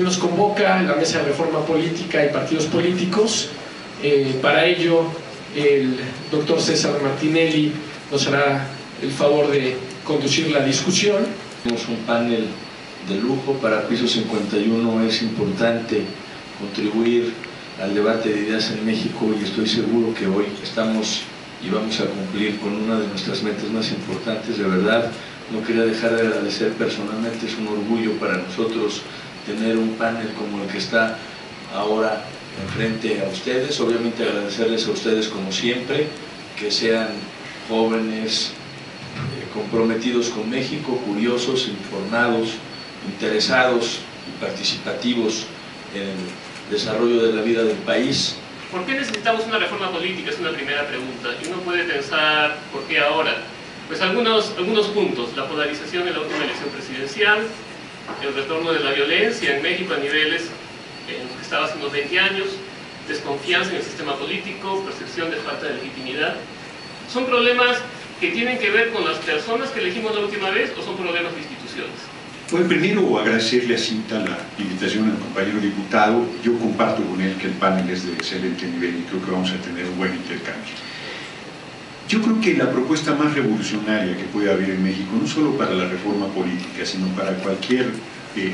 nos convoca la Mesa de Reforma Política y Partidos Políticos. Para ello, el doctor César Martinelli nos hará el favor de conducir la discusión. Tenemos un panel de lujo. Para Piso 51 es importante contribuir al debate de ideas en México, y estoy seguro que hoy estamos y vamos a cumplir con una de nuestras metas más importantes. De verdad, no quería dejar de agradecer personalmente, es un orgullo para nosotros tener un panel como el que está ahora enfrente a ustedes. Obviamente agradecerles a ustedes como siempre, que sean jóvenes, comprometidos con México, curiosos, informados, interesados y participativos en el desarrollo de la vida del país. ¿Por qué necesitamos una reforma política? Es una primera pregunta. Y uno puede pensar, ¿por qué ahora? Pues algunos puntos: la polarización en la última elección presidencial, el retorno de la violencia en México a niveles en los que estaba hace unos 20 años, desconfianza en el sistema político, percepción de falta de legitimidad. ¿Son problemas que tienen que ver con las personas que elegimos la última vez o son problemas de instituciones? Bueno, primero agradecerle a Cinta la invitación al compañero diputado. Yo comparto con él que el panel es de excelente nivel y creo que vamos a tener un buen intercambio. Yo creo que la propuesta más revolucionaria que puede haber en México, no solo para la reforma política, sino para cualquier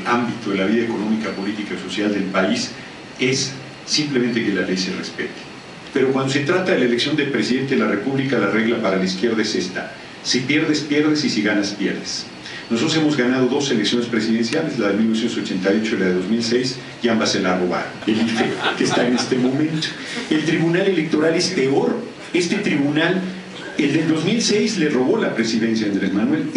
ámbito de la vida económica, política y social del país, es simplemente que la ley se respete. Pero cuando se trata de la elección del presidente de la República, la regla para la izquierda es esta: si pierdes, pierdes, y si ganas, pierdes. Nosotros hemos ganado 2 elecciones presidenciales, la de 1988 y la de 2006, y ambas se la robaron. El IFE, que está en este momento. El Tribunal Electoral es peor. Este tribunal, el del 2006 le robó la presidencia a Andrés Manuel.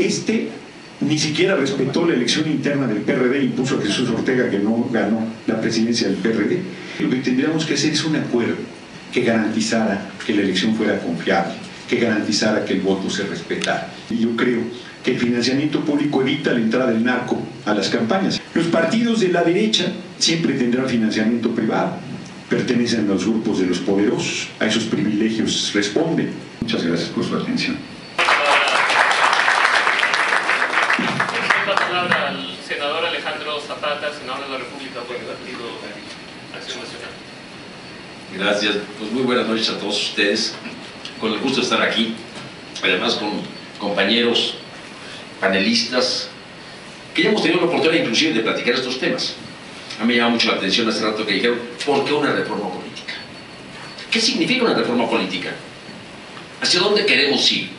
Ni siquiera respetó la elección interna del PRD, impuso a Jesús Ortega, que no ganó la presidencia del PRD. Lo que tendríamos que hacer es un acuerdo que garantizara que la elección fuera confiable, que garantizara que el voto se respetara. Y yo creo que el financiamiento público evita la entrada del narco a las campañas. Los partidos de la derecha siempre tendrán financiamiento privado, pertenecen a los grupos de los poderosos, a esos privilegios responden. Muchas gracias por su atención. La palabra al senador Alejandro Zapata, senador de la República por el Partido Acción Nacional. Gracias, pues muy buenas noches a todos ustedes, con el gusto de estar aquí, además con compañeros panelistas que ya hemos tenido la oportunidad inclusive de platicar estos temas. A mí me llama mucho la atención hace rato que dijeron, ¿por qué una reforma política? ¿Qué significa una reforma política? ¿Hacia dónde queremos ir?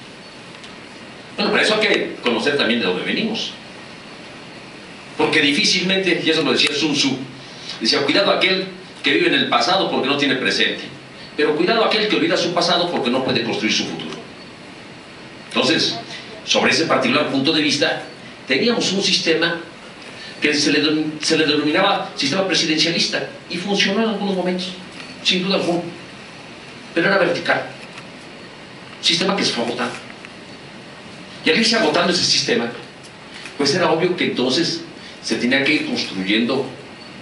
Bueno, para eso hay que conocer también de dónde venimos, porque difícilmente, y eso lo decía Sun Tzu, decía, cuidado aquel que vive en el pasado porque no tiene presente, pero cuidado aquel que olvida su pasado porque no puede construir su futuro. Entonces, sobre ese particular punto de vista, teníamos un sistema que se le denominaba sistema presidencialista, y funcionó en algunos momentos, sin duda alguna, pero era vertical, sistema que se fue agotando. Y al irse agotando ese sistema, pues era obvio que entonces se tenía que ir construyendo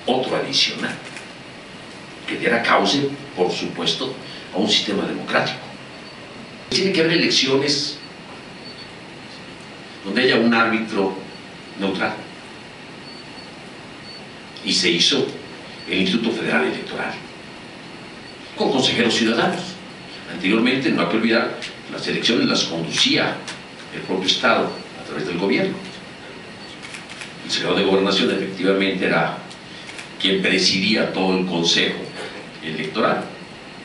otro adicional, que diera cauce, por supuesto, a un sistema democrático. Tiene que haber elecciones donde haya un árbitro neutral, y se hizo el Instituto Federal Electoral con consejeros ciudadanos. Anteriormente, no hay que olvidar, las elecciones las conducía el propio Estado a través del gobierno. El secretario de Gobernación efectivamente era quien presidía todo el Consejo Electoral.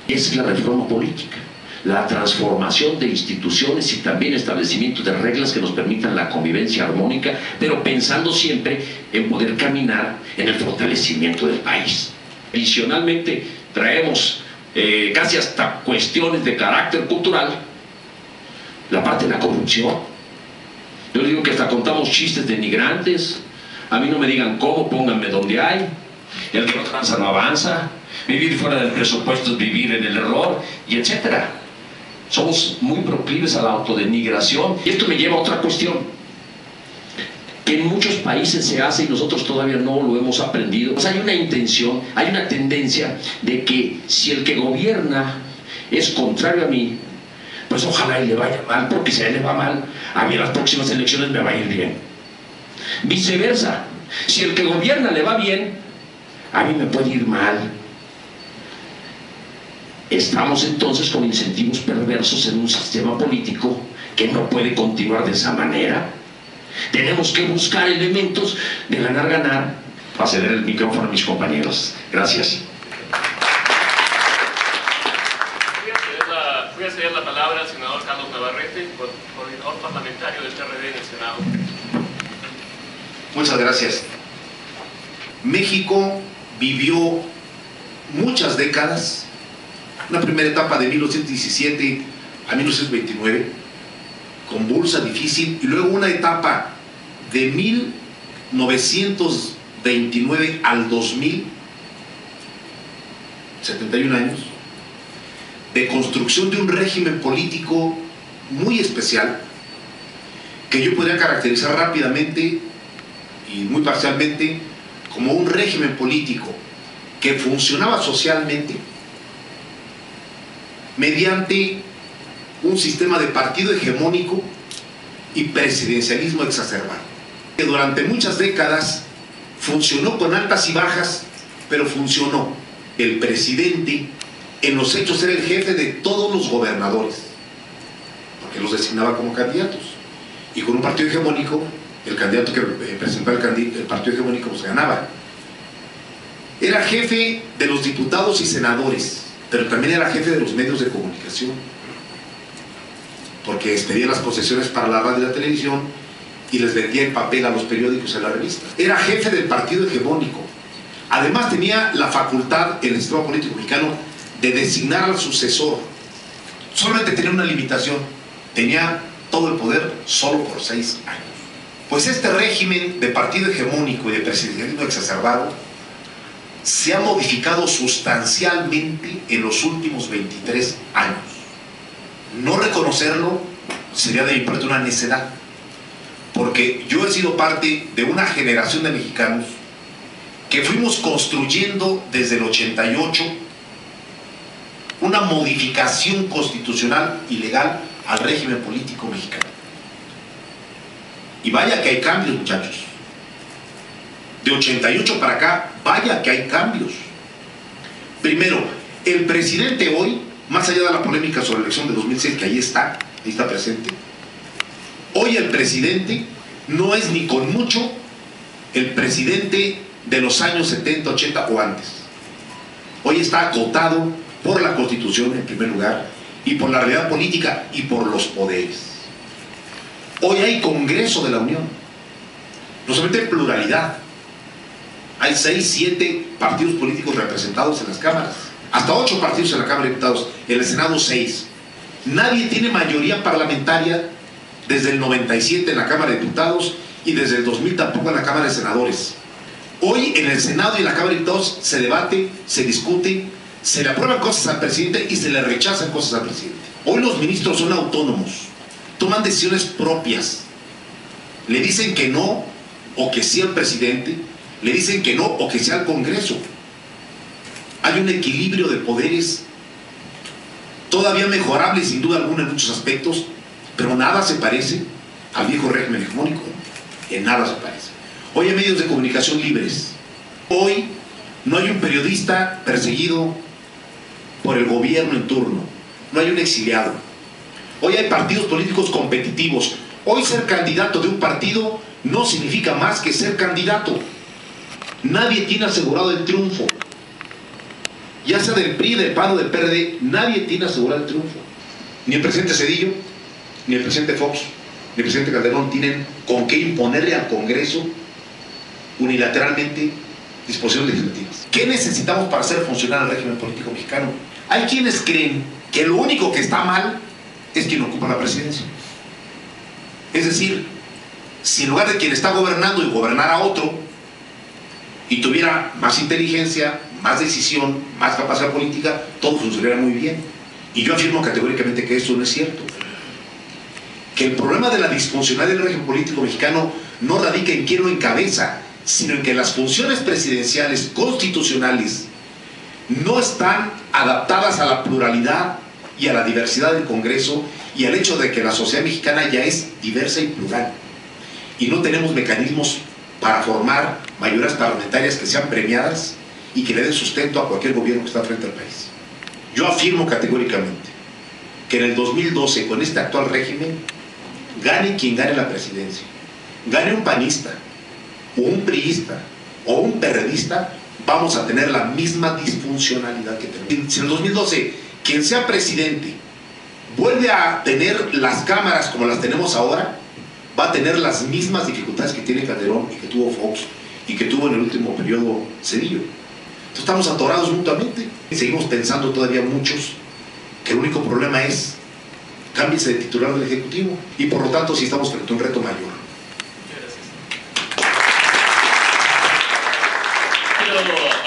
Es la reforma política, la transformación de instituciones y también establecimiento de reglas que nos permitan la convivencia armónica, pero pensando siempre en poder caminar en el fortalecimiento del país. Adicionalmente, traemos casi hasta cuestiones de carácter cultural, la parte de la corrupción. Yo digo que hasta contamos chistes denigrantes. A mí no me digan cómo, pónganme donde hay. El que no tranza no avanza. Vivir fuera del presupuesto es vivir en el error, y etcétera. Somos muy proclives a la autodenigración. Y esto me lleva a otra cuestión que en muchos países se hace y nosotros todavía no lo hemos aprendido. Pues hay una intención, hay una tendencia de que si el que gobierna es contrario a mí, pues ojalá y le vaya mal, porque si a él le va mal, a mí en las próximas elecciones me va a ir bien. Viceversa, si el que gobierna le va bien, a mí me puede ir mal. Estamos entonces con incentivos perversos en un sistema político que no puede continuar de esa manera. Tenemos que buscar elementos de ganar-ganar. Va a ceder el micrófono a mis compañeros. Gracias. Voy a ceder la palabra al senador Carlos Navarrete, coordinador parlamentario del PRD en el Senado. Muchas gracias. México vivió muchas décadas, una primera etapa de 1917 a 1929, convulsa, difícil, y luego una etapa de 1929 al 2000, 71 años, de construcción de un régimen político muy especial, que yo podría caracterizar rápidamente y muy parcialmente como un régimen político que funcionaba socialmente mediante un sistema de partido hegemónico y presidencialismo exacerbado, que durante muchas décadas funcionó con altas y bajas, pero funcionó. El presidente en los hechos era el jefe de todos los gobernadores, porque los designaba como candidatos, y con un partido hegemónico, el candidato que presentaba el partido hegemónico pues ganaba. Era jefe de los diputados y senadores, pero también era jefe de los medios de comunicación, porque expedía las concesiones para la radio y la televisión y les vendía en papel a los periódicos y a la revista. Era jefe del partido hegemónico. Además tenía la facultad en el sistema político mexicano de designar al sucesor. Solamente tenía una limitación: tenía todo el poder solo por 6 años. Pues este régimen de partido hegemónico y de presidencialismo exacerbado se ha modificado sustancialmente en los últimos 23 años. No reconocerlo sería de mi parte una necedad, porque yo he sido parte de una generación de mexicanos que fuimos construyendo desde el 88 una modificación constitucional y legal al régimen político mexicano. Y vaya que hay cambios, muchachos. De 88 para acá, vaya que hay cambios. Primero, el presidente hoy, más allá de la polémica sobre la elección de 2006, que ahí está presente, hoy el presidente no es ni con mucho el presidente de los años 70, 80 o antes. Hoy está acotado por la Constitución en primer lugar, y por la realidad política y por los poderes. Hoy hay Congreso de la Unión, no solamente pluralidad, hay 6, 7 partidos políticos representados en las cámaras, hasta 8 partidos en la Cámara de Diputados, en el Senado 6. Nadie tiene mayoría parlamentaria desde el 97 en la Cámara de Diputados y desde el 2000 tampoco en la Cámara de Senadores. Hoy en el Senado y en la Cámara de Diputados se debate, se discute, se le aprueban cosas al presidente y se le rechazan cosas al presidente. Hoy los ministros son autónomos, toman decisiones propias, le dicen que no o que sí al presidente, le dicen que no o que sí al Congreso. Hay un equilibrio de poderes todavía mejorable sin duda alguna en muchos aspectos, pero nada se parece al viejo régimen hegemónico, en nada se parece. Hoy hay medios de comunicación libres, hoy no hay un periodista perseguido por el gobierno en turno, no hay un exiliado. Hoy hay partidos políticos competitivos. Hoy ser candidato de un partido no significa más que ser candidato. Nadie tiene asegurado el triunfo, ya sea del PRI, del PAN o del PRD. Nadie tiene asegurado el triunfo. Ni el presidente Zedillo, ni el presidente Fox, ni el presidente Calderón tienen con qué imponerle al Congreso unilateralmente disposiciones legislativas. ¿Qué necesitamos para hacer funcionar el régimen político mexicano? Hay quienes creen que lo único que está mal es quien ocupa la presidencia. Es decir, si en lugar de quien está gobernando y gobernara otro, y tuviera más inteligencia, más decisión, más capacidad política, todo funcionaría muy bien. Y yo afirmo categóricamente que eso no es cierto. Que el problema de la disfuncionalidad del régimen político mexicano no radica en quién lo encabeza, sino en que las funciones presidenciales constitucionales no están adaptadas a la pluralidad y a la diversidad del Congreso y al hecho de que la sociedad mexicana ya es diversa y plural. Y no tenemos mecanismos para formar mayorías parlamentarias que sean premiadas y que le dé sustento a cualquier gobierno que está frente al país. Yo afirmo categóricamente que en el 2012, con este actual régimen, gane quien gane la presidencia, gane un panista, o un priista, o un perredista, vamos a tener la misma disfuncionalidad que tenemos. Si en el 2012 quien sea presidente vuelve a tener las cámaras como las tenemos ahora, va a tener las mismas dificultades que tiene Calderón y que tuvo Fox y que tuvo en el último periodo Cedillo. Entonces estamos atorados mutuamente. Seguimos pensando todavía muchos que el único problema es cámbiese de titular del Ejecutivo, y por lo tanto sí estamos frente a un reto mayor.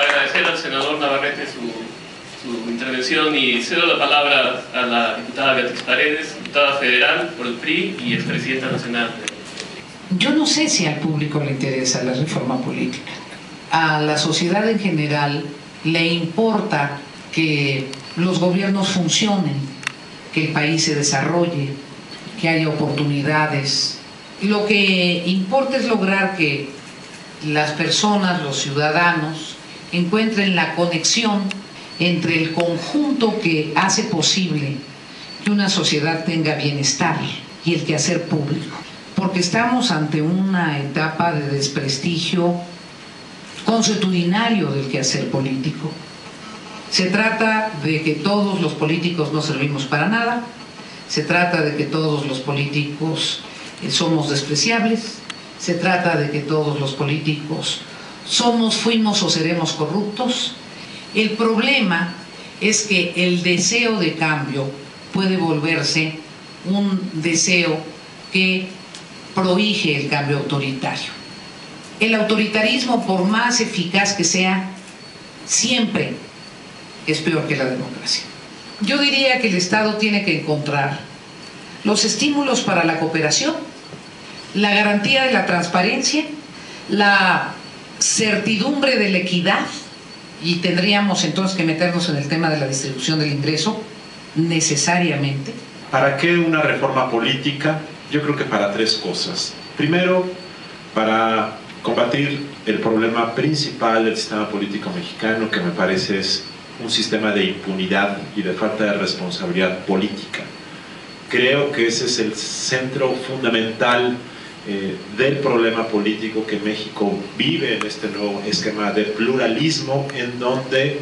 Agradecer al senador Navarrete su intervención y cedo la palabra a la diputada Beatriz Paredes, diputada federal por el PRI y expresidenta nacional. Yo no sé si al público le interesa la reforma política. A la sociedad en general le importa que los gobiernos funcionen, que el país se desarrolle, que haya oportunidades. Lo que importa es lograr que las personas, los ciudadanos, encuentren la conexión entre el conjunto que hace posible que una sociedad tenga bienestar y el quehacer público. Porque estamos ante una etapa de desprestigio consuetudinario del quehacer político. Se trata de que todos los políticos no servimos para nada, se trata de que todos los políticos somos despreciables, se trata de que todos los políticos somos, fuimos o seremos corruptos. El problema es que el deseo de cambio puede volverse un deseo que prohíbe el cambio autoritario. El autoritarismo, por más eficaz que sea, siempre es peor que la democracia. Yo diría que el Estado tiene que encontrar los estímulos para la cooperación, la garantía de la transparencia, la certidumbre de la equidad, y tendríamos entonces que meternos en el tema de la distribución del ingreso necesariamente. ¿Para qué una reforma política? Yo creo que para tres cosas. Primero, para combatir el problema principal del sistema político mexicano, que me parece es un sistema de impunidad y de falta de responsabilidad política. Creo que ese es el centro fundamental del problema político que México vive en este nuevo esquema de pluralismo, en donde,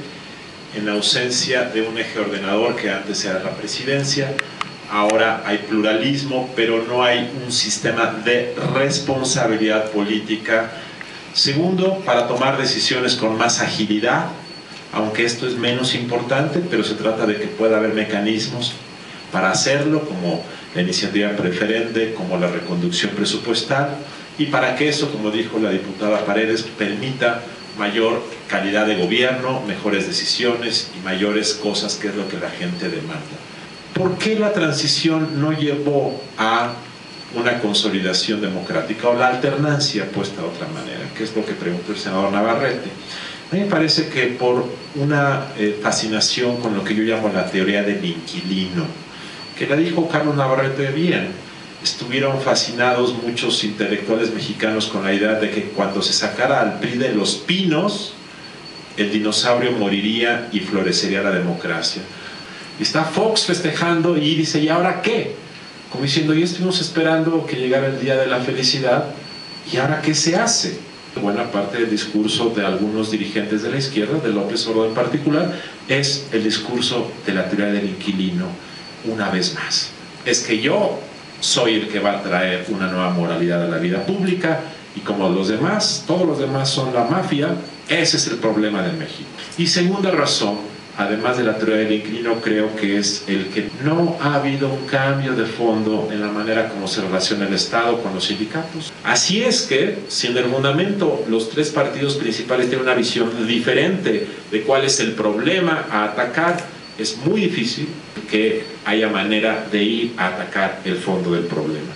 en ausencia de un eje ordenador que antes era la presidencia, ahora hay pluralismo, pero no hay un sistema de responsabilidad política. Segundo, para tomar decisiones con más agilidad, aunque esto es menos importante, pero se trata de que pueda haber mecanismos para hacerlo, como la iniciativa preferente, como la reconducción presupuestal, y para que eso, como dijo la diputada Paredes, permita mayor calidad de gobierno, mejores decisiones y mayores cosas, que es lo que la gente demanda. ¿Por qué la transición no llevó a una consolidación democrática o la alternancia, puesta de otra manera? Que es lo que preguntó el senador Navarrete. A mí me parece que por una fascinación con lo que yo llamo la teoría del inquilino, que la dijo Carlos Navarrete bien, estuvieron fascinados muchos intelectuales mexicanos con la idea de que cuando se sacara al PRI de los pinos, el dinosaurio moriría y florecería la democracia. Y está Fox festejando y dice, ¿y ahora qué? Como diciendo, ya estuvimos esperando que llegara el día de la felicidad, ¿y ahora qué se hace? Buena parte del discurso de algunos dirigentes de la izquierda, de López Obrador en particular, es el discurso de la teoría del inquilino. Una vez más, es que yo soy el que va a traer una nueva moralidad a la vida pública, y como los demás, todos los demás son la mafia. Ese es el problema de México. Y segunda razón, además de la teoría del inquilino, creo que es el que no ha habido un cambio de fondo en la manera como se relaciona el Estado con los sindicatos. Así es que, si en el fundamento los tres partidos principales tienen una visión diferente de cuál es el problema a atacar, es muy difícil que haya manera de ir a atacar el fondo del problema.